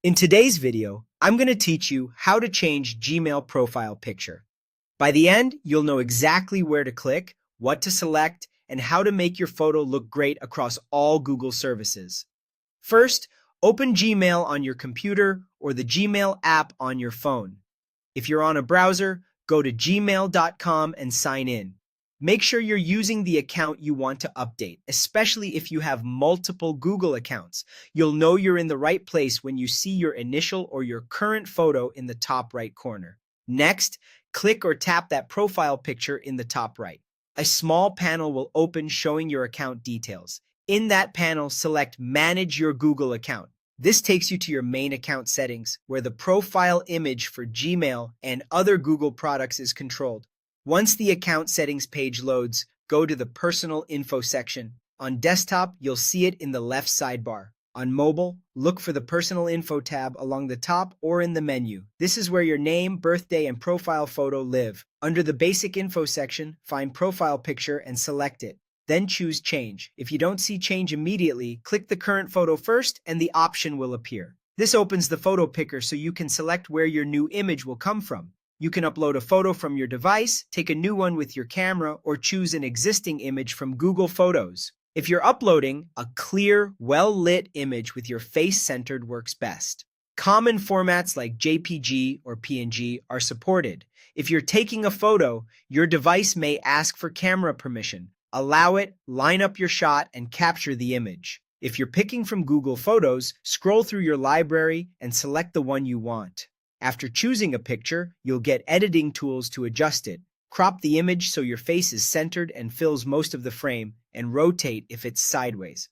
In today's video, I'm going to teach you how to change Gmail profile picture. By the end, you'll know exactly where to click, what to select, and how to make your photo look great across all Google services. First, open Gmail on your computer or the Gmail app on your phone. If you're on a browser, go to gmail.com and sign in. Make sure you're using the account you want to update, especially if you have multiple Google accounts. You'll know you're in the right place when you see your initial or your current photo in the top right corner. Next, click or tap that profile picture in the top right. A small panel will open showing your account details. In that panel, select Manage Your Google Account. This takes you to your main account settings, where the profile image for Gmail and other Google products is controlled. Once the account settings page loads, go to the Personal Info section. On desktop, you'll see it in the left sidebar. On mobile, look for the Personal Info tab along the top or in the menu. This is where your name, birthday, and profile photo live. Under the Basic Info section, find Profile Picture and select it. Then choose Change. If you don't see change immediately, click the current photo first and the option will appear. This opens the photo picker so you can select where your new image will come from. You can upload a photo from your device, take a new one with your camera, or choose an existing image from Google Photos. If you're uploading, a clear, well-lit image with your face centered works best. Common formats like JPG or PNG are supported. If you're taking a photo, your device may ask for camera permission. Allow it, line up your shot, and capture the image. If you're picking from Google Photos, scroll through your library and select the one you want. After choosing a picture, you'll get editing tools to adjust it. Crop the image so your face is centered and fills most of the frame, and rotate if it's sideways.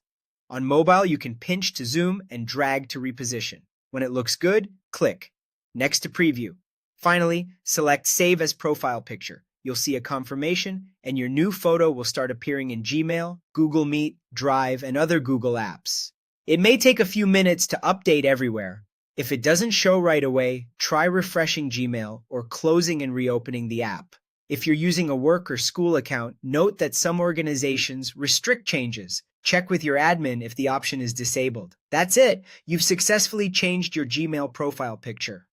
On mobile, you can pinch to zoom and drag to reposition. When it looks good, click. Next to preview. Finally, select Save as Profile Picture. You'll see a confirmation, and your new photo will start appearing in Gmail, Google Meet, Drive, and other Google apps. It may take a few minutes to update everywhere. If it doesn't show right away, try refreshing Gmail or closing and reopening the app. If you're using a work or school account, note that some organizations restrict changes. Check with your admin if the option is disabled. That's it. You've successfully changed your Gmail profile picture.